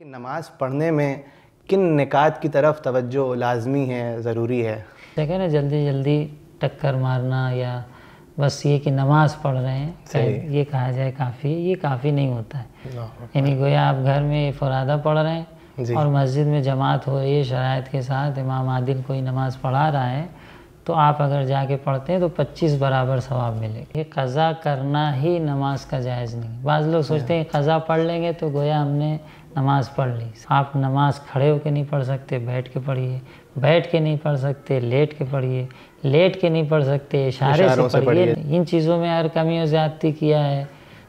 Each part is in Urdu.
کہ نماز پڑھنے میں کن نکات کی طرف توجہ لازمی ہے، ضروری ہے؟ دیکھیں نا، جلدی جلدی ٹکر مارنا یا بس یہ کہ نماز پڑھ رہے ہیں یہ کہا جائے کافی ہے، یہ کافی نہیں ہوتا ہے۔ یعنی گویا آپ گھر میں فرادہ پڑھ رہے ہیں اور مسجد میں جماعت ہو رہی ہے شرائط کے ساتھ، امام عادل کوئی نماز پڑھا رہا ہے تو آپ اگر جا کے پڑھتے ہیں تو 25 برابر ثواب ملے گا۔ یہ قضا کرنا ہی نماز کا جائز نہیں۔ بعض لوگ سوچتے ہیں قضا پڑھ لیں گے تو گویا ہم نے نماز پڑھ لی۔ آپ نماز کھڑے ہو کے نہیں پڑھ سکتے، بیٹھ کے پڑھیے، بیٹھ کے نہیں پڑھ سکتے لیٹ کے پڑھیے، لیٹ کے نہیں پڑھ سکتے اشارے سے پڑھیے۔ ان چیزوں میں اگر کمی و زیادتی کیا ہے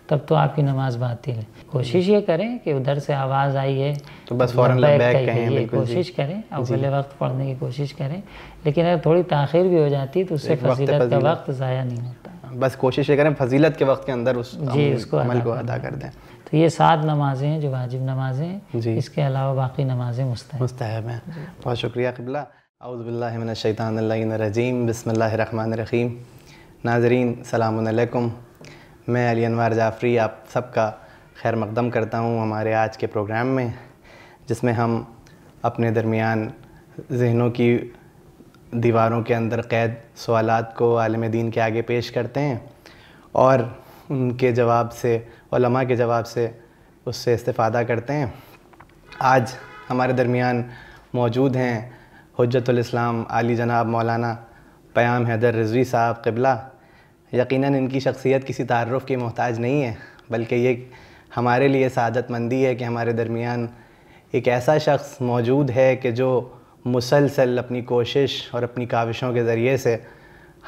تب تو آپ کی نماز باطل ہے۔ کوشش یہ کریں کہ ادھر سے آواز آئی ہے تو بس فوراً لبیک کہیں، کوشش کریں، اول وقت پڑھنے کی کوشش کریں، لیکن اگر تھوڑی تاخیر بھی ہو جاتی تو اس سے فضیلت کا وقت ضائع نہیں ہوتا۔ بس کوشش یہ کریں فضیلت کے وقت کے اندر اس عمل کو ادا کر دیں۔ تو یہ 7 نمازیں ہیں جو واجب نمازیں ہیں، اس کے علاوہ باقی نمازیں مستحب ہیں۔ بہت شکریہ قبلہ۔ اعوذ باللہ من الشیطان اللعین الرجیم، بسم اللہ الرحمن الرحیم۔ ناظرین السلام علیکم، میں علی انوار جعفری آپ سب کا خیر مقدم کرتا ہوں ہمارے آج کے پروگرام میں، جس میں ہم اپنے درمیان ذہنوں کی دیواروں کے اندر قید سوالات کو عالم دین کے آگے پیش کرتے ہیں اور ان کے جواب سے، علماء کے جواب سے اس سے استفادہ کرتے ہیں۔ آج ہمارے درمیان موجود ہیں حجت الاسلام عالی جناب مولانا پیام حیدر رضوی صاحب قبلہ۔ یقیناً ان کی شخصیت کسی تعارف کی محتاج نہیں ہے، بلکہ یہ ہمارے لیے سعادت مندی ہے کہ ہمارے درمیان ایک ایسا شخص موجود ہے کہ جو مسلسل اپنی کوشش اور اپنی کاوشوں کے ذریعے سے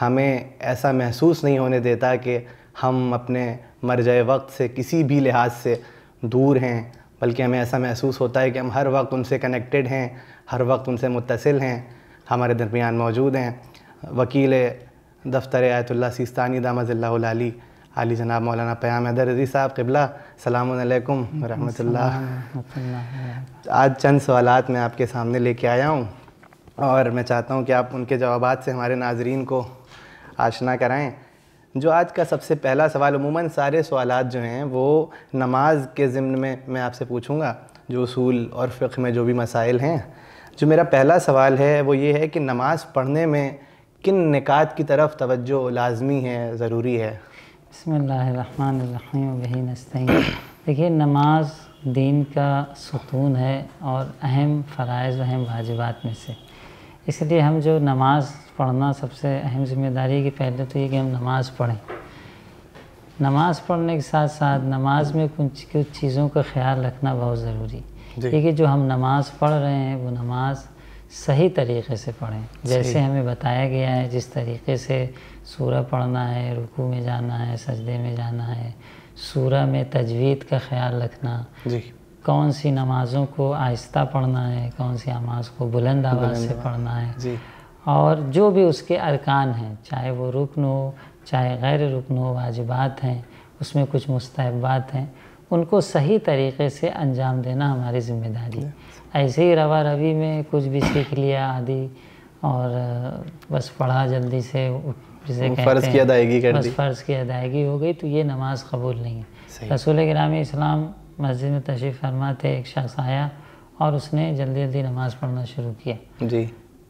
ہمیں ایسا محسوس نہیں ہونے دیتا کہ ہم اپنے مرجع وقت سے کسی بھی لحاظ سے دور ہیں، بلکہ ہمیں ایسا محسوس ہوتا ہے کہ ہم ہر وقت ان سے کنیکٹڈ ہیں، ہر وقت ان سے متصل ہیں۔ ہمارے درمیان موجود ہیں وکیل دفتر آیت اللہ سیستانی دامت اللہ العالی عالی جناب مولانا پیام حیدر رضوی صاحب قبلہ۔ السلام علیکم ورحمۃ اللہ۔ آج چند سوالات میں آپ کے سامنے لے کے آیا ہوں اور میں چاہتا ہوں کہ آپ ان کے جوابات سے ہمارے ناظرین کو آشنا کرائیں۔ جو آج کا سب سے پہلا سوال، عموماً سارے سوالات جو ہیں وہ نماز کے ضمن میں آپ سے پوچھوں گا، جو اصول اور فقہ میں جو بھی مسائل ہیں۔ جو میرا پہلا سوال ہے وہ یہ ہے کہ نماز پڑھنے میں کن نکات کی طرف توجہ لازمی ہے، ضروری ہے؟ بسم اللہ الرحمن الرحیم وبہ نستعین۔ دیکھیے، نماز دین کا ستون ہے اور اہم فرائض و اہم واجبات میں سے، اس لیے ہم جو نماز پڑھنا سب سے اہم ذمہ داری ہے کہ پہلے تو یہ کہ ہم نماز پڑھیں۔ نماز پڑھنے کے ساتھ ساتھ نماز میں کچھ چیزوں کا خیال رکھنا بہت ضروری ہے۔ دیکھیے، جو ہم نماز پڑھ رہے ہیں وہ نماز صحیح طریقے سے پڑھیں، جیسے ہمیں بتایا گیا ہے، جس طریقے سے سورہ پڑھنا ہے، رکوع میں جانا ہے، سجدے میں جانا ہے، سورہ میں تجوید کا خیال رکھنا، کون سی نمازوں کو آہستہ پڑھنا ہے، کون سی نماز کو بلند آواز سے پڑھنا ہے، اور جو بھی اس کے ارکان ہیں، چاہے وہ رکن ہو چاہے غیر رکن ہو، واجبات ہیں، اس میں کچھ مستحبات ہیں، ان کو صحیح طریقے سے انجام دینا ہماری ذمہ داری ہے۔ ایسے ہی روا روی میں کچھ بھی سیکھ لیا عادی اور بس پڑھا جلدی سے، جسے فرض کی ادائیگی کر دی، بس فرض کی ادائیگی ہو گئی، تو یہ نماز قبول نہیں ہے۔ رسول کرام اسلام مسجد میں تشریف فرما تھے، ایک شخص آیا اور اس نے جلدی جلدی نماز پڑھنا شروع کیا،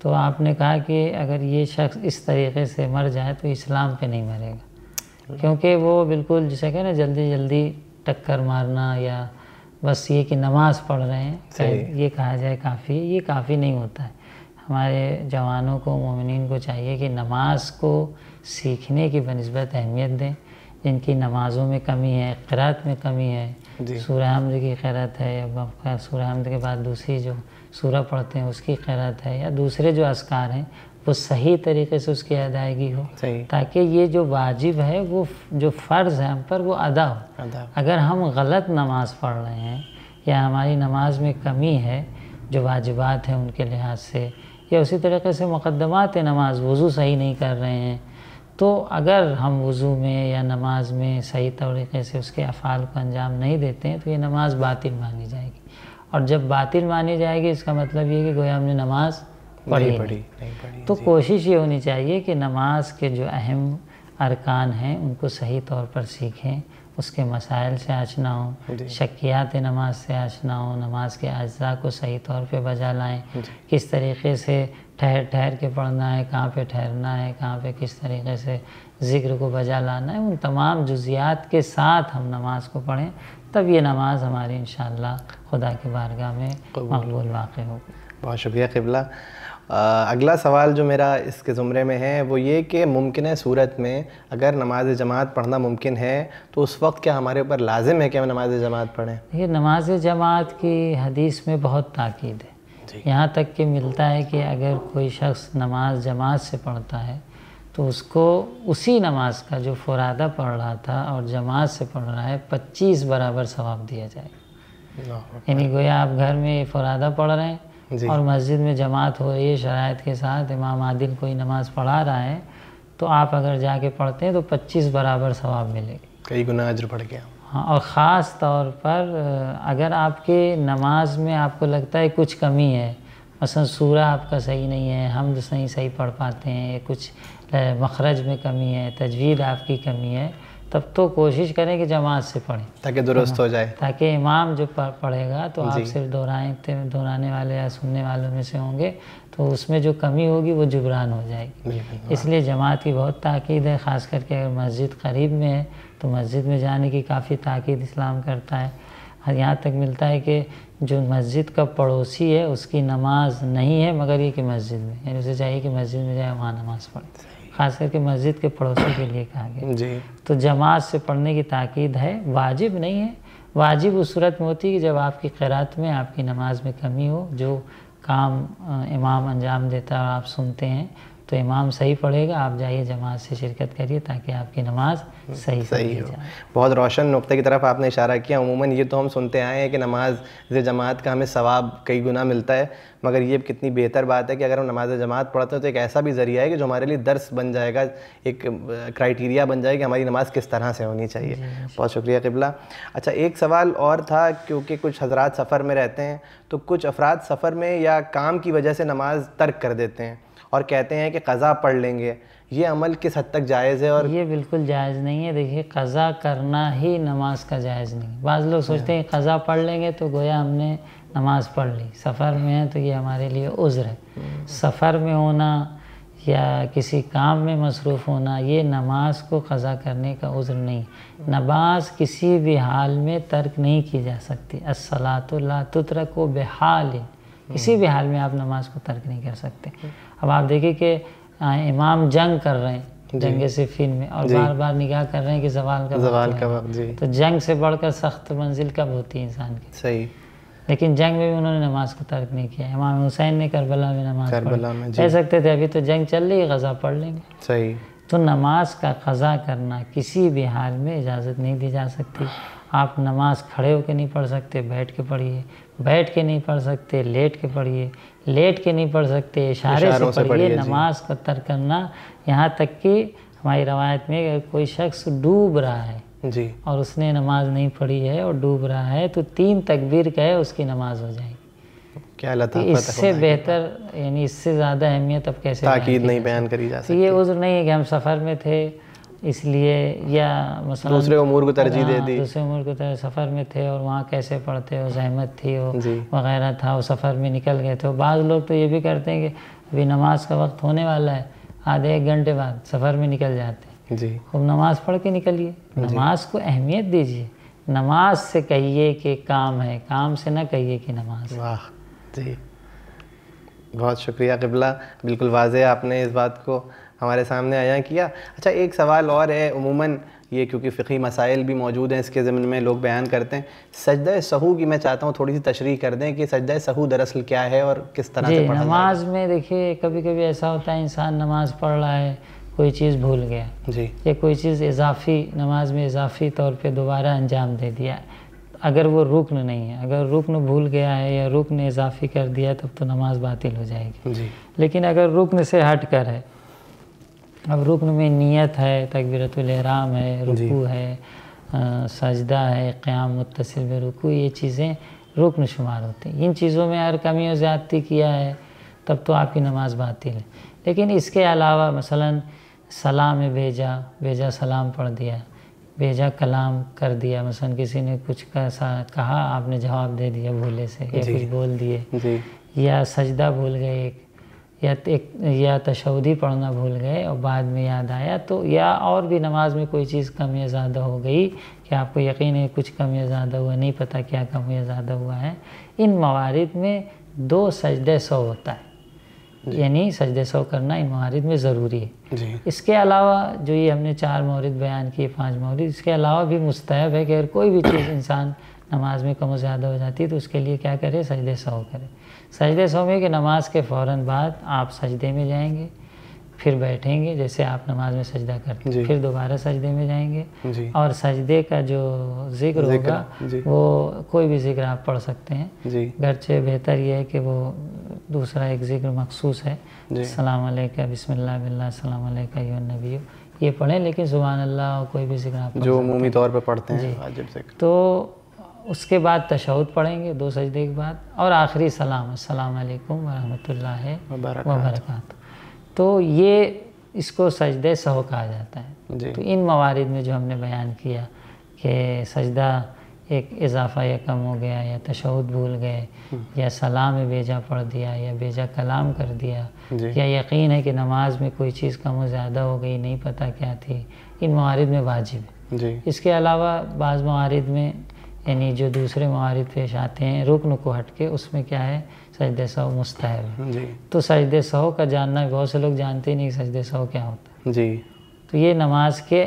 تو آپ نے کہا کہ اگر یہ شخص اس طریقے سے مر جائے تو اسلام پہ نہیں مرے گا، کیونکہ وہ بالکل جسے کہ نا جلدی جلدی ٹکر مارنا یا بس یہ کہ نماز پڑھ رہے ہیں یہ کہا جائے کافی ہے، یہ کافی نہیں ہوتا ہے۔ ہمارے جوانوں کو، مومنین کو چاہیے کہ نماز کو سیکھنے کی بنسبت اہمیت دیں۔ جن کی نمازوں میں کمی ہے، قرات میں کمی ہے، سورہ حمد کی قرات ہے یا سورہ حمد کے بعد دوسری جو سورہ پڑھتے ہیں اس کی قرات ہے، یا دوسرے جو اذکار ہیں وہ صحیح طریقے سے اس کی ادائیگی ہو، تاکہ یہ جو واجب ہے، وہ جو فرض ہے ہم پر، وہ ادا ہو۔ اگر ہم غلط نماز پڑھ رہے ہیں یا ہماری نماز میں کمی ہے جو واجبات ہیں ان کے لحاظ سے، یا اسی طریقے سے مقدمات نماز، وضو صحیح نہیں کر رہے ہیں، تو اگر ہم وضو میں یا نماز میں صحیح طریقے سے اس کے افعال کو انجام نہیں دیتے ہیں تو یہ نماز باطل مانی جائے گی، اور جب باطل مانی جائے گی اس کا مطلب یہ کہ گویا ہم نے نماز پڑھی۔ تو کوشش یہ ہونی چاہیے کہ نماز کے جو اہم ارکان ہیں ان کو صحیح طور پر سیکھیں، اس کے مسائل سے آشنا ہوں، شکیات نماز سے آشنا ہوں، نماز کے اجزاء کو صحیح طور پہ بجا لائیں، کس طریقے سے ٹھہر ٹھہر کے پڑھنا ہے، کہاں پہ ٹھہرنا ہے، کہاں پہ کس طریقے سے ذکر کو بجا لانا ہے، ان تمام جزیات کے ساتھ ہم نماز کو پڑھیں، تب یہ نماز ہماری انشاءاللہ خدا کی بارگاہ میں مقبول واقع ہوگی۔ بہت شکریہ قبلہ۔ اگلا سوال جو میرا اس کے زمرے میں ہے وہ یہ کہ ممکنہ صورت میں اگر نماز جماعت پڑھنا ممکن ہے تو اس وقت کیا ہمارے اوپر لازم ہے کہ ہم نماز جماعت پڑھیں؟ یہ نماز جماعت کی حدیث میں بہت تاکید ہے، یہاں تک کہ ملتا ہے کہ اگر کوئی شخص نماز جماعت سے پڑھتا ہے تو اس کو اسی نماز کا جو فرادہ پڑھ رہا تھا اور جماعت سے پڑھ رہا ہے 25 برابر ثواب دیا جائے گا۔ یعنی گویا آپ گھر میں فرادہ پڑھ رہے ہیں اور مسجد میں جماعت ہو رہی ہے، شرائط کے ساتھ امام عادل کوئی نماز پڑھا رہا ہے، تو آپ اگر جا کے پڑھتے ہیں تو 25 برابر ثواب ملے گا، کئی گنا اجر بڑھ گیا۔ ہاں، اور خاص طور پر اگر آپ کے نماز میں آپ کو لگتا ہے کچھ کمی ہے، مثلا سورہ آپ کا صحیح نہیں ہے، حمد صحیح پڑھ پاتے ہیں، کچھ مخرج میں کمی ہے، تجوید آپ کی کمی ہے، تب تو کوشش کریں کہ جماعت سے پڑھیں تاکہ درست ہو جائے، تاکہ امام جو پڑھے گا تو آپ صرف دہرانے والے یا سننے والوں میں سے ہوں گے، تو اس میں جو کمی ہوگی وہ جبران ہو جائے گی۔ اس لیے جماعت کی بہت تاکید ہے، خاص کر کے اگر مسجد قریب میں ہے تو مسجد میں جانے کی کافی تاکید اسلام کرتا ہے۔ یہاں تک ملتا ہے کہ جو مسجد کا پڑوسی ہے اس کی نماز نہیں ہے مگر یہ کہ مسجد میں، یعنی اسے چاہیے کہ مسجد میں جائے وہاں نماز پڑھے، خاص کر کے مسجد کے پڑوسی کے لیے کہا گیا۔ تو جماعت سے پڑھنے کی تاکید ہے، واجب نہیں ہے۔ واجب اس صورت میں ہوتی ہے کہ جب آپ کی قرات میں، آپ کی نماز میں کمی ہو، جو کام امام انجام دیتا ہے اور آپ سنتے ہیں تو امام صحیح پڑھے گا، آپ جائیے جماعت سے شرکت کریے تاکہ آپ کی نماز صحیح ہو۔ بہت روشن نقطے کی طرف آپ نے اشارہ کیا۔ عموماً یہ تو ہم سنتے آئے ہیں کہ نماز جماعت کا ہمیں ثواب کئی گنا ملتا ہے، مگر یہ کتنی بہتر بات ہے کہ اگر ہم نماز جماعت پڑھتے ہیں تو ایک ایسا بھی ذریعہ ہے کہ جو ہمارے لیے درس بن جائے گا، ایک کرائیٹیریا بن جائے کہ ہماری نماز کس طرح سے ہونی چاہیے۔ بہت شکریہ قبلہ۔ اچھا، ایک سوال اور تھا، کیونکہ کچھ حضرات سفر میں رہتے ہیں تو کچھ افراد سفر میں یا کام کی وجہ سے نماز ترک کر دیتے ہیں اور کہتے ہیں کہ قضا پڑھ لیں گے، یہ عمل کس حد تک جائز ہے؟ اور یہ بالکل جائز نہیں ہے۔ دیکھیے، قضا کرنا ہی نماز کا جائز نہیں ہے۔ بعض لوگ سوچتے ہیں قضا پڑھ لیں گے تو گویا ہم نے نماز پڑھ لی، سفر میں ہے تو یہ ہمارے لیے عذر ہے۔ سفر میں ہونا یا کسی کام میں مصروف ہونا یہ نماز کو قضا کرنے کا عذر نہیں۔ نماز کسی بھی حال میں ترک نہیں کی جا سکتی۔ الصلاۃ لا تترک بحال، کسی بھی حال میں آپ نماز کو ترک نہیں کر سکتے۔ اب آپ دیکھیں کہ امام جنگ کر رہے ہیں، جنگ صفین میں، اور بار بار نگاہ کر رہے ہیں کہ زوال کا وقت، تو جنگ سے بڑھ کر سخت منزل کب ہوتی ہے انسان کی؟ صحیح۔ لیکن جنگ میں بھی انہوں نے نماز کو ترک نہیں کیا۔ امام حسین نے کربلا میں نماز پڑھی، کہہ سکتے تھے ابھی تو جنگ چل رہی ہے، قضا پڑھ لیں گے۔ صحیح۔ تو نماز کا قضا کرنا کسی بھی حال میں اجازت نہیں دی جا سکتی۔ آپ نماز کھڑے ہو کے نہیں پڑھ سکتے، بیٹھ کے پڑھیے، بیٹھ کے نہیں پڑھ سکتے لیٹ کے پڑھیے، لیٹ کے نہیں پڑھ سکتے اشارے سے پڑھیے۔ نماز کو ترک کرنا، یہاں تک کہ ہماری روایت میں اگر کوئی شخص ڈوب رہا ہے اور اس نے نماز نہیں پڑھی ہے اور ڈوب رہا ہے تو 3 تکبیر کہے اس کی نماز ہو جائے گی۔ کیا لطافت ہے! اس سے بہتر، یعنی اس سے زیادہ اہمیت اب کیسے تاکید نہیں بیان کری جا سکتی۔ یہ عذر نہیں ہے کہ ہم سفر میں تھے اس لیے، یا مثلا دوسرے امور کو ترجیح دے دی، دوسرے امور کو سفر میں تھے اور وہاں کیسے پڑھتے ہو، زحمت تھی ہو وغیرہ تھا، وہ سفر میں نکل گئے تھے۔ بعض لوگ تو یہ بھی کرتے ہیں کہ ابھی نماز کا وقت ہونے والا ہے، آدھے 1 گھنٹے بعد سفر میں نکل جاتے ہیں۔ خوب نماز پڑھ کے نکلیے، نماز کو اہمیت دیجیے۔ نماز سے کہیے کہ کام ہے، کام سے نہ کہیے کہ نماز۔ واہ جی، بہت شکریہ قبلہ، بالکل واضح آپ نے اس بات کو ہمارے سامنے عیاں کیا۔ اچھا، ایک سوال اور ہے، عموماً یہ کیونکہ فقہی مسائل بھی موجود ہیں اس کے ضمن میں لوگ بیان کرتے ہیں، سجدہ سہو کی میں چاہتا ہوں تھوڑی سی تشریح کر دیں کہ سجدہ سہو دراصل کیا ہے اور کس طرح سے پڑھا نماز میں دیکھیے کبھی کبھی ایسا ہوتا ہے انسان نماز پڑھ رہا ہے، کوئی چیز بھول گیا، یا کوئی چیز اضافی نماز میں اضافی طور پہ دوبارہ انجام دے دیا، اگر وہ رکن نہیں ہے، اگر رکن بھول گیا ہے یا رکن اضافی کر دیا تب تو نماز باطل ہو جائے گی۔ لیکن اگر رکن سے ہٹ کر ہے، اب رکن میں نیت ہے، تکبیرۃ الاحرام ہے، رکوع ہے، سجدہ ہے، قیام متصل میں رکوع، یہ چیزیں رکن شمار ہوتے ہیں۔ ان چیزوں میں اگر کمی و زیادتی کیا ہے تب تو آپ کی نماز باطل ہے۔ لیکن اس کے علاوہ مثلا سلام بھیجا سلام پڑھ دیا، بیجا کلام کر دیا، مثلا کسی نے کچھ کہا، آپ نے جواب دے دیا بھولے سے، یا کچھ بول دیے، یا سجدہ بھول گئے، یا تشہدی پڑھنا بھول گئے اور بعد میں یاد آیا، تو یا اور بھی نماز میں کوئی چیز کم یا زیادہ ہو گئی کہ آپ کو یقین ہے کچھ کم یا زیادہ ہوا، نہیں پتہ کیا کم یا زیادہ ہوا ہے، ان موارد میں 2 سجدہ سہو ہوتا ہے، یعنی سجدہ سہو کرنا ان موارد میں ضروری ہے۔ اس کے علاوہ جو یہ ہم نے 4 مورد بیان کیے، 5 مورد، اس کے علاوہ بھی مستحب ہے کہ اگر کوئی بھی چیز انسان نماز میں کم و زیادہ ہو جاتی ہے تو اس کے لیے کیا کرے؟ سجدہ سہو کرے۔ سجدہ سہو میں کہ نماز کے فوراً بعد آپ سجدے میں جائیں گے، پھر بیٹھیں گے جیسے آپ نماز میں سجدہ کرتے ہیں، پھر دوبارہ سجدے میں جائیں گے، اور سجدے کا جو ذکر ہوگا وہ کوئی بھی ذکر آپ پڑھ سکتے ہیں، گرچہ بہتر یہ ہے کہ وہ دوسرا ایک ذکر مخصوص ہے، السلام علیکہ بسم اللہ باللہ السلام علیکہ ایھا النبی، یہ پڑھیں، لیکن سبحان اللہ اور کوئی بھی ذکر آپ جو عمومی طور پہ پڑھتے ہیں واجب ذکر۔ تو اس کے بعد تشہد پڑھیں گے 2 سجدے کے بعد، اور آخری سلام، السلام علیکم ورحمۃ اللہ وبرکاتہ۔ تو یہ اس کو سجدہ سہو کہا جاتا ہے۔ تو ان موارد میں جو ہم نے بیان کیا کہ سجدہ ایک اضافہ یا کم ہو گیا، یا تشہد بھول گئے، یا سلام بیجا پڑھ دیا، یا بیجا کلام کر دیا، یا یقین ہے کہ نماز میں کوئی چیز کم و زیادہ ہو گئی، نہیں پتہ کیا تھی، ان موارد میں واجب ہے۔ اس کے علاوہ بعض موارد میں، یعنی جو دوسرے موارد پیش آتے ہیں رکن کو ہٹ کے، اس میں کیا ہے؟ سجدہ سہو مستحب ہے۔ تو سجدہ سہو کا جاننا، بہت سے لوگ جانتے نہیں کہ سجدہ سہو کیا ہوتا ہے۔ تو یہ نماز کے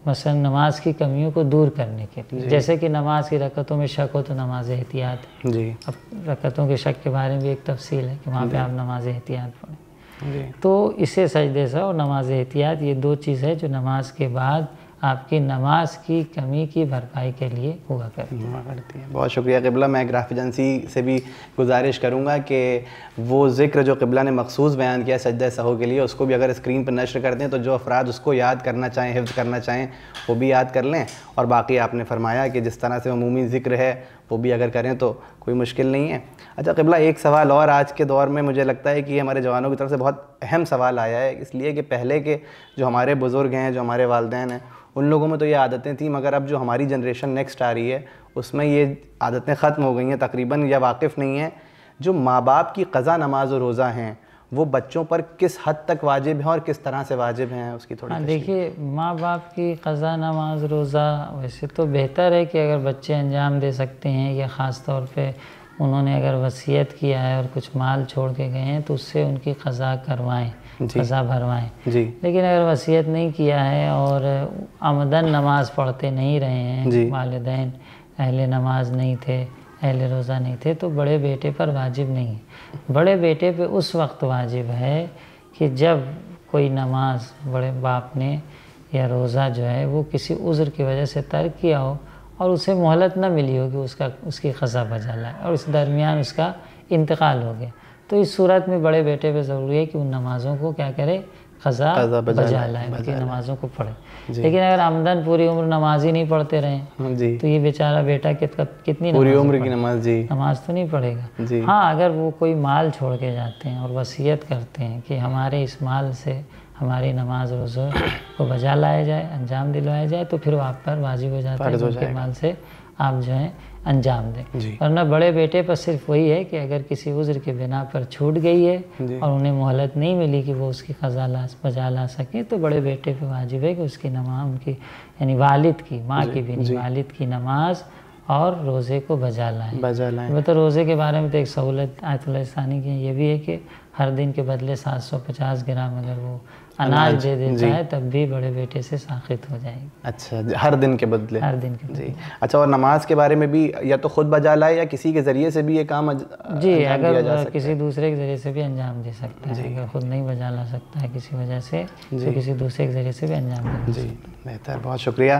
مثلا نماز کی کمیوں کو دور کرنے کے لیے، جیسے کہ نماز کی رکعتوں میں شک ہو تو نماز احتیاط ہے، اب رکعتوں کے شک کے بارے میں بھی ایک تفصیل ہے کہ وہاں پہ آپ نماز احتیاط پڑھیں۔ تو اسے سجدہ سہو اور نماز احتیاط، یہ 2 چیز ہے جو نماز کے بعد آپ کی نماز کی کمی کی بھرپائی کے لیے ہوا کرتی ہے۔ بہت شکریہ قبلہ۔ میں گراف ایجنسی سے بھی گزارش کروں گا کہ وہ ذکر جو قبلہ نے مخصوص بیان کیا سجدہ سہو کے لیے، اس کو بھی اگر اسکرین پر نشر کر دیں تو جو افراد اس کو یاد کرنا چاہیں، حفظ کرنا چاہیں، وہ بھی یاد کر لیں، اور باقی آپ نے فرمایا کہ جس طرح سے عمومی ذکر ہے وہ بھی اگر کریں تو کوئی مشکل نہیں ہے۔ اچھا قبلہ، ایک سوال اور آج کے دور میں مجھے لگتا ہے کہ یہ ہمارے جوانوں کی طرف سے بہت اہم سوال آیا ہے، اس لیے کہ پہلے کے جو ہمارے بزرگ ہیں، جو ہمارے والدین ہیں، ان لوگوں میں تو یہ عادتیں تھیں، مگر اب جو ہماری جنریشن نیکسٹ آ رہی ہے اس میں یہ عادتیں ختم ہو گئی ہیں تقریباً، یا واقف نہیں ہیں۔ جو ماں باپ کی قضا نماز و روزہ ہیں وہ بچوں پر کس حد تک واجب ہیں اور کس طرح سے واجب ہیں، اس کی تھوڑی دیکھیے، ماں باپ کی قضا نماز روزہ ویسے تو بہتر ہے کہ اگر بچے انجام دے سکتے ہیں، یا خاص طور پہ انہوں نے اگر وصیت کیا ہے اور کچھ مال چھوڑ کے گئے ہیں تو اس سے ان کی قضا کروائیں، قضا بھروائیں۔ لیکن اگر وصیت نہیں کیا ہے اور عمدن نماز پڑھتے نہیں رہے ہیں، والدین اہل نماز نہیں تھے، اہل روزہ نہیں تھے، تو بڑے بیٹے پر واجب نہیں ہے۔ بڑے بیٹے پہ اس وقت واجب ہے کہ جب کوئی نماز بڑے باپ نے یا روزہ جو ہے وہ کسی عذر کی وجہ سے ترک کیا ہو اور اسے مہلت نہ ملی ہو کہ اس کی قضا بجا لائے، اور اس درمیان اس کا انتقال ہو گیا، تو اس صورت میں بڑے بیٹے پہ ضروری ہے کہ ان نمازوں کو کیا کرے؟ قضا بجا لائے، ان کی نمازوں کو پڑھے۔ لیکن اگر عمدن پوری عمر نماز ہی نہیں پڑھتے رہیں تو یہ بیچارہ بیٹا کتنی پوری عمر کی نماز تو نہیں پڑھے گا۔ ہاں، اگر وہ کوئی مال چھوڑ کے جاتے ہیں اور وصیت کرتے ہیں کہ ہمارے اس مال سے ہماری نماز روزہ کو بجا لایا جائے، انجام دلوایا جائے، تو پھر وہ آپ پر واجب ہو جاتا ہے کہ مال سے آپ جو ہیں انجام دیں۔ ورنہ بڑے بیٹے پر صرف وہی ہے کہ اگر کسی عذر کے بنا پر چھوٹ گئی ہے اور انہیں مہلت نہیں ملی کہ وہ اس کی قضا بجا لا سکیں، تو بڑے بیٹے پہ واجب ہے کہ اس کی نماز، ان کی یعنی والد کی، ماں کی بھی نہیں، والد کی نماز اور روزے کو بجا لائیں۔ البتہ روزے کے بارے میں تو ایک سہولت آیت اللہ ثانی کی یہ بھی ہے کہ ہر دن کے بدلے 750 گرام اگر وہ اناج دے دیتا ہے تب بھی بڑے بیٹے سے ساخط ہو جائے گی۔ اچھا، ہر دن کے بدلے؟ ہر دن کے بدلے۔ اچھا، اور نماز کے بارے میں بھی یا تو خود بجا لائے یا کسی کے ذریعے سے بھی یہ کام اگر کسی دوسرے کے ذریعے سے بھی انجام دے سکتا ہے، اگر خود نہیں بجا لا سکتا ہے کسی وجہ سے تو کسی دوسرے کے ذریعے سے بھی انجام دے سکتا ہے۔ بہتر، بہت شکریہ۔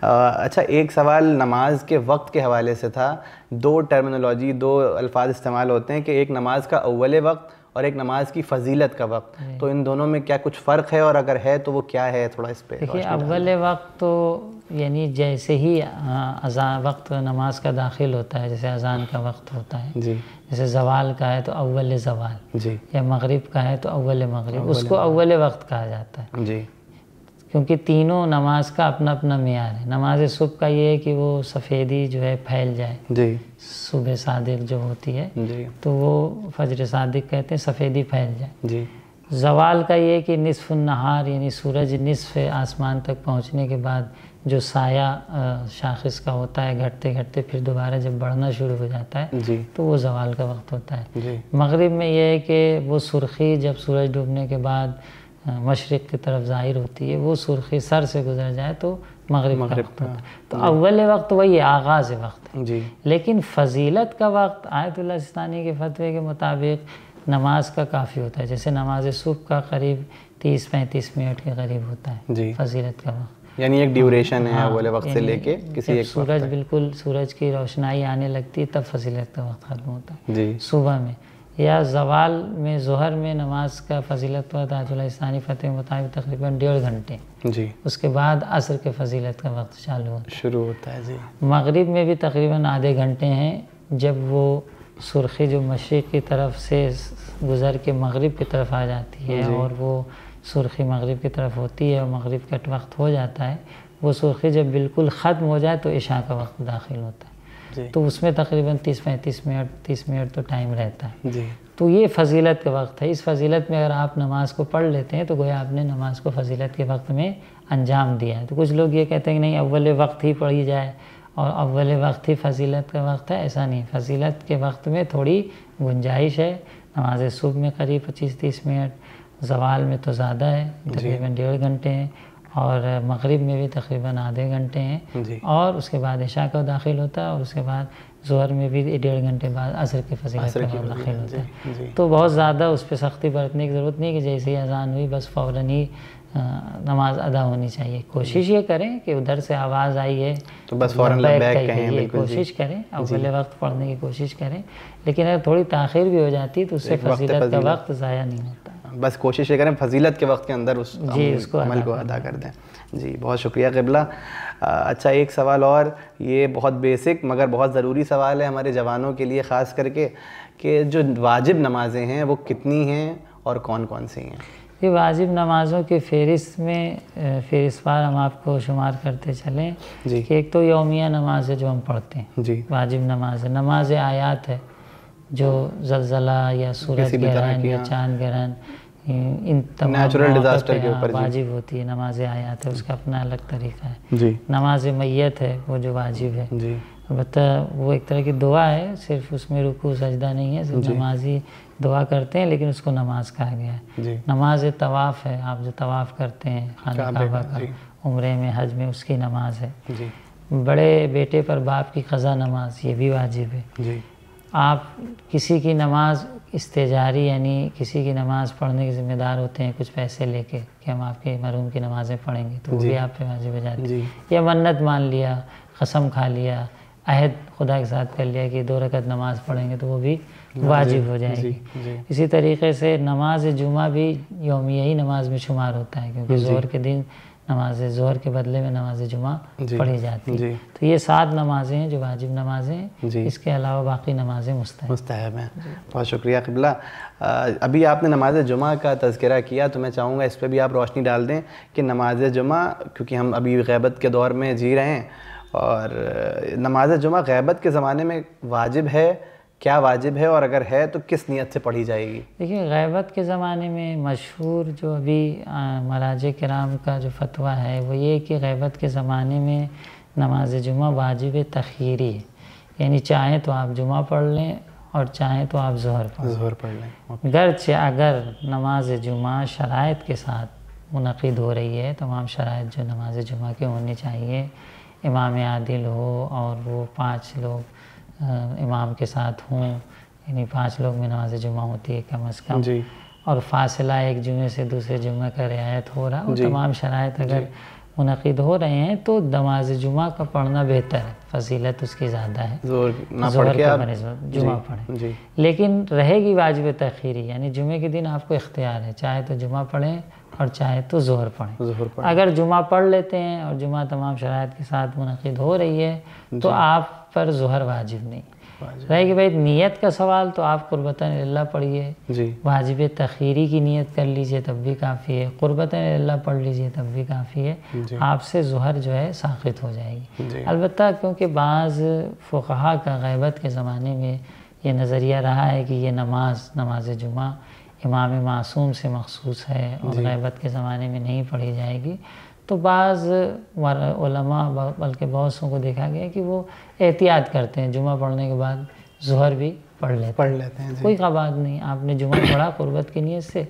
اچھا، ایک سوال نماز کے وقت کے حوالے سے تھا۔ 2 ٹرمینالوجی، 2 الفاظ استعمال ہوتے ہیں کہ ایک نماز کا اول وقت اور ایک نماز کی فضیلت کا وقت، تو ان دونوں میں کیا کچھ فرق ہے، اور اگر ہے تو وہ کیا ہے؟ تھوڑا اس پہ دیکھیے، اول وقت تو یعنی جیسے ہی اذان وقت نماز کا داخل ہوتا ہے، جیسے اذان کا وقت ہوتا ہے، جیسے زوال کا ہے تو اول زوال، یا مغرب کا ہے تو اول مغرب، اس کو اول وقت کہا جاتا ہے، کیونکہ تینوں نماز کا اپنا اپنا معیار ہے. نماز صبح کا یہ ہے کہ وہ سفیدی جو ہے پھیل جائے, جی صبح صادق جو ہوتی ہے جی تو وہ فجر صادق کہتے ہیں, سفیدی پھیل جائے. جی زوال کا یہ ہے کہ نصف النہار یعنی سورج نصف آسمان تک پہنچنے کے بعد جو سایہ شاخص کا ہوتا ہے گھٹتے گھٹتے پھر دوبارہ جب بڑھنا شروع ہو جاتا ہے جی تو وہ زوال کا وقت ہوتا ہے. جی مغرب میں یہ ہے کہ وہ سرخی جب سورج ڈوبنے کے بعد مشرق کی طرف ظاہر ہوتی ہے, وہ سرخی سر سے گزر جائے تو مغرب کا وقت ہوتا ہے. تو اول وقت وہی آغاز وقت ہے. جی لیکن فضیلت کا وقت آیت اللہ سستانی کے فتوے کے مطابق نماز کا کافی ہوتا ہے. جیسے نماز صبح کا قریب 30-35 منٹ کے قریب ہوتا ہے جی فضیلت کا وقت, یعنی ایک ڈیوریشن ہے اول وقت سے لے کے کسی ایک سورج بالکل سورج کی روشنائی آنے لگتی ہے تب فضیلت کا وقت ختم ہوتا ہے. جی صبح میں یا زوال میں ظہر میں نماز کا فضیلت وقت آیت اللہ ثانی فتح کے مطابق تقریباً 1.5 گھنٹے. جی اس کے بعد عصر کے فضیلت کا وقت شروع ہوتا ہے. جی مغرب میں بھی تقریباً آدھے گھنٹے ہیں. جب وہ سرخی جو مشرق کی طرف سے گزر کے مغرب کی طرف آ جاتی ہے اور وہ سرخی مغرب کی طرف ہوتی ہے اور مغرب کا وقت ہو جاتا ہے, وہ سرخی جب بالکل ختم ہو جائے تو عشاء کا وقت داخل ہوتا ہے. تو اس میں تقریباً 30 منٹ تو ٹائم رہتا ہے. جی تو یہ فضیلت کا وقت ہے. اس فضیلت میں اگر آپ نماز کو پڑھ لیتے ہیں تو گویا آپ نے نماز کو فضیلت کے وقت میں انجام دیا ہے. تو کچھ لوگ یہ کہتے ہیں کہ نہیں اول وقت ہی پڑھی جائے اور اول وقت ہی فضیلت کا وقت ہے. ایسا نہیں, فضیلت کے وقت میں تھوڑی گنجائش ہے. نماز صبح میں قریب 25-30 منٹ, زوال میں تو زیادہ ہے تقریباً 1.5 گھنٹے ہیں, اور مغرب میں بھی تقریباً آدھے گھنٹے ہیں, اور اس کے بعد عشاء کا داخل ہوتا ہے, اور اس کے بعد ظہر میں بھی 1.5 گھنٹے بعد عصر کی فضیلت کا داخل ہوتا ہے. تو بہت زیادہ اس پہ سختی برتنے کی ضرورت نہیں کہ جیسے ہی اذان ہوئی بس فوراً ہی نماز ادا ہونی چاہیے. کوشش یہ کریں کہ ادھر سے آواز آئی ہے تو بس فوراً لبیک کہیں, بالکل کوشش کریں اول وقت پڑھنے کی کوشش کریں. لیکن اگر تھوڑی تاخیر بھی ہو جاتی تو اس سے فضیلت کا وقت ضائع نہیں ہوتا. بس کوشش یہ کریں فضیلت کے وقت کے اندر اس عمل کو ادا کر دیں. جی بہت شکریہ قبلہ. اچھا ایک سوال اور, یہ بہت بیسک مگر بہت ضروری سوال ہے ہمارے جوانوں کے لیے خاص کر کے, کہ جو واجب نمازیں ہیں وہ کتنی ہیں اور کون کون سی ہیں؟ یہ واجب نمازوں کی فہرست میں فہرست وار ہم آپ کو شمار کرتے چلیں کہ ایک تو یومیہ نماز ہے جو ہم پڑھتے ہیں, جی واجب نماز ہے. نماز آیات ہے جو زلزلہ یا سورج گرہن یا چاند گرہن ان تمام نیچرل ڈیزاسٹر کے اوپر واجب ہوتی ہے. نماز آیات ہے اس کا اپنا الگ طریقہ ہے. جی نماز میت ہے وہ جو واجب ہے. جی البتہ وہ ایک طرح کی دعا ہے, صرف اس میں رکوع سجدہ نہیں ہے, صرف نمازی دعا کرتے ہیں لیکن اس کو نماز کہا گیا ہے. نماز طواف ہے, آپ جو طواف کرتے ہیں خانہ کعبہ کا عمرے میں حج میں, اس کی نماز ہے. بڑے بیٹے پر باپ کی قضا نماز یہ بھی واجب ہے. آپ کسی کی نماز استجاری یعنی کسی کی نماز پڑھنے کے ذمہ دار ہوتے ہیں کچھ پیسے لے کے کہ ہم آپ کے مرحوم کی نمازیں پڑھیں گے, تو وہ بھی آپ پہ واجب ہو جاتی ہے. یا منت مان لیا, قسم کھا لیا, عہد خدا کے ساتھ کر لیا کہ 2 رکعت نماز پڑھیں گے, تو وہ بھی واجب ہو جائے گی. اسی طریقے سے نماز جمعہ بھی یومیہ ہی نماز میں شمار ہوتا ہے, کیونکہ ظہر کے دن نماز ظہر کے بدلے میں نماز جمعہ پڑھی جاتی ہے. تو یہ 7 نمازیں ہیں جو واجب نمازیں ہیں. اس کے علاوہ باقی نمازیں مستحب ہیں. بہت شکریہ قبلہ. ابھی آپ نے نماز جمعہ کا تذکرہ کیا تو میں چاہوں گا اس پہ بھی آپ روشنی ڈال دیں کہ نماز جمعہ, کیونکہ ہم ابھی غیبت کے دور میں جی رہے ہیں, اور نماز جمعہ غیبت کے زمانے میں واجب ہے, کیا واجب ہے, اور اگر ہے تو کس نیت سے پڑھی جائے گی؟ دیکھیے غیبت کے زمانے میں مشہور جو ابھی مراجع کرام کا جو فتویٰ ہے وہ یہ کہ غیبت کے زمانے میں نماز جمعہ واجب تخییری ہے, یعنی چاہیں تو آپ جمعہ پڑھ لیں اور چاہیں تو آپ ظہر پڑھ لیں. گرچہ اگر نماز جمعہ شرائط کے ساتھ منعقد ہو رہی ہے, تمام شرائط جو نماز جمعہ کے ہونی چاہیے, امام عادل ہو اور وہ 5 لوگ امام کے ساتھ ہوں, یعنی 5 لوگ میں نماز جمعہ ہوتی ہے کم از کم, اور فاصلہ ایک جمعے سے دوسرے جمعے کا رعایت ہو رہا, وہ تمام شرائط اگر منعقد ہو رہے ہیں تو نماز جمعہ کا پڑھنا بہتر ہے, فضیلت اس کی زیادہ ہے. ظہر کے بنسبت جمعہ پڑھیں, لیکن رہے گی واجب تاخیری, یعنی جمعے کے دن آپ کو اختیار ہے, چاہے تو جمعہ پڑھیں اور چاہے تو ظہر پڑھیں. اگر جمعہ پڑھ لیتے ہیں اور جمعہ تمام شرائط کے ساتھ منعقد ہو رہی ہے تو آپ پر ظہر واجب نہیں, رہے کہ بھائی نیت کا سوال تو آپ قربتاً اللہ پڑھیے جی، واجب تخیری کی نیت کر لیجئے تب بھی کافی ہے، قربتاً اللہ پڑھ لیجئے تب بھی کافی ہے، آپ سے ظہر جو ہے ساقط ہو جائے گی۔ البتہ کیونکہ بعض فقہا کا غیبت کے زمانے میں یہ نظریہ رہا ہے کہ یہ نماز جمعہ امام معصوم سے مخصوص ہے اور غیبت کے زمانے میں نہیں پڑھی جائے گی، تو بعض علماء بلکہ بہت سوں کو دیکھا گیا کہ وہ احتیاط کرتے ہیں، جمعہ پڑھنے کے بعد ظہر بھی پڑھ لیتے ہیں۔ کوئی بات نہیں، آپ نے جمعہ پڑھا قربت کی نیت سے،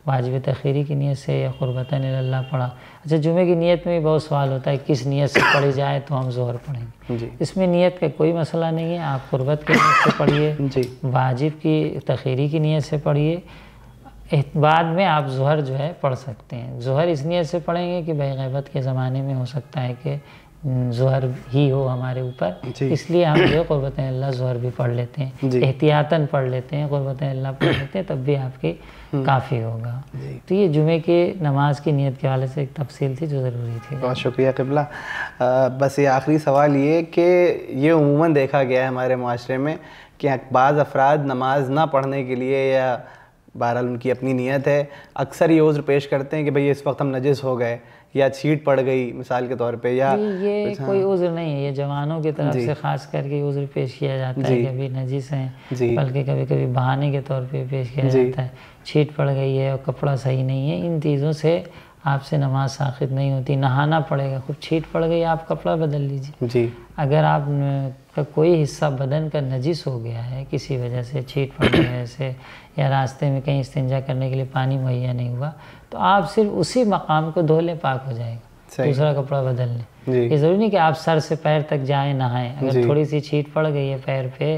واجب تخیری کی نیت سے یا قربتاً اللہ پڑھا۔ اچھا، جمعے کی نیت میں بھی بہت سوال ہوتا ہے کس نیت سے پڑھی جائے تو ہم ظہر پڑھیں گے۔ اس میں نیت کا کوئی مسئلہ نہیں ہے، آپ قربت کی نیت سے پڑھیے، واجب کی تخیری کی نیت سے پڑھیے، بعد میں آپ ظہر جو ہے پڑھ سکتے ہیں۔ ظہر اس نیت سے پڑھیں گے کہ بھائی غیبت کے زمانے میں ہو سکتا ہے کہ ظہر ہی ہو ہمارے اوپر، اس لیے ہم جو ہے قربتاً اللہ ظہر بھی پڑھ لیتے ہیں، احتیاطاً پڑھ لیتے ہیں، قربتاً اللہ پڑھ لیتے ہیں، تب بھی آپ کے کافی ہوگا۔ تو یہ جمعے کے نماز کی نیت کے حوالے سے ایک تفصیل تھی جو ضروری تھی۔ بہت شکریہ قبلہ۔ بس یہ آخری سوال یہ کہ یہ عموماً دیکھا گیا ہے ہمارے معاشرے میں کہ بعض افراد نماز نہ پڑھنے کے لیے یا بہرحال ان کی اپنی نیت ہے، اکثر یہ عذر پیش کرتے ہیں کہ بھئی اس وقت ہم نجس ہو گئے یا چھیٹ پڑ گئی مثال کے طور پہ، یا یہ کوئی عذر نہیں ہے، یہ جوانوں کی طرف سے خاص کر کے عذر پیش کیا جاتا ہے کہ ابھی نجس ہیں، بلکہ کبھی کبھی بہانے کے طور پہ پیش کیا جاتا ہے، چھیٹ پڑ گئی ہے اور کپڑا صحیح نہیں ہے، ان چیزوں سے آپ سے نماز ساقط نہیں ہوتی، نہانا پڑے گا، خوب چھیٹ پڑ گئی آپ کپڑا بدل لیجیے۔ اگر آپ کا کوئی حصہ بدن کا نجس ہو گیا ہے کسی وجہ سے، چھیٹ پڑنے کی وجہ سے، یا راستے میں کہیں استنجا کرنے کے لیے پانی مہیا نہیں ہوا، تو آپ صرف اسی مقام کو دھو لیں، پاک ہو جائے گا، دوسرا کپڑا بدل لیں۔ یہ ضروری نہیں کہ آپ سر سے پیر تک جائیں نہائیں، اگر تھوڑی سی چھیٹ پڑ گئی ہے پیر پہ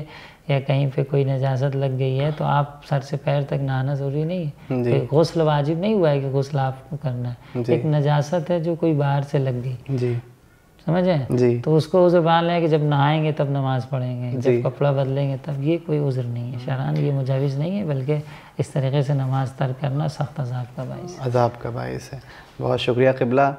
یا کہیں پہ کوئی نجاست لگ گئی ہے تو آپ سر سے پیر تک نہانا ضروری نہیں ہے، غسل واجب نہیں ہوا ہے کہ غسل آپ کو کرنا ہے، ایک نجاست ہے جو کوئی باہر سے لگ گئی، سمجھیں؟ تو اس کو عذر مان لیں کہ جب نہائیں گے تب نماز پڑھیں گے، جب کپڑا بدلیں گے تب، یہ کوئی عذر نہیں ہے، شرعاً یہ مجوز نہیں ہے، بلکہ اس طریقے سے نماز ترک کرنا سخت عذاب کا باعث ہے۔ بہت شکریہ قبلہ۔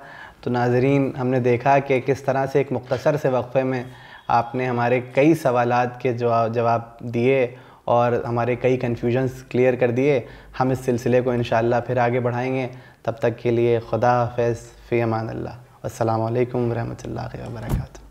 تو ناظرین، ہم نے دیکھا کہ کس طرح سے ایک مختصر سے وقفے میں آپ نے ہمارے کئی سوالات کے جواب دیے اور ہمارے کئی کنفیوژنز کلیئر کر دیے۔ ہم اس سلسلے کو انشاءاللہ پھر آگے بڑھائیں گے، تب تک کے لیے خدا حافظ، فی امان اللہ، السلام علیکم ورحمۃ اللہ وبرکاتہ۔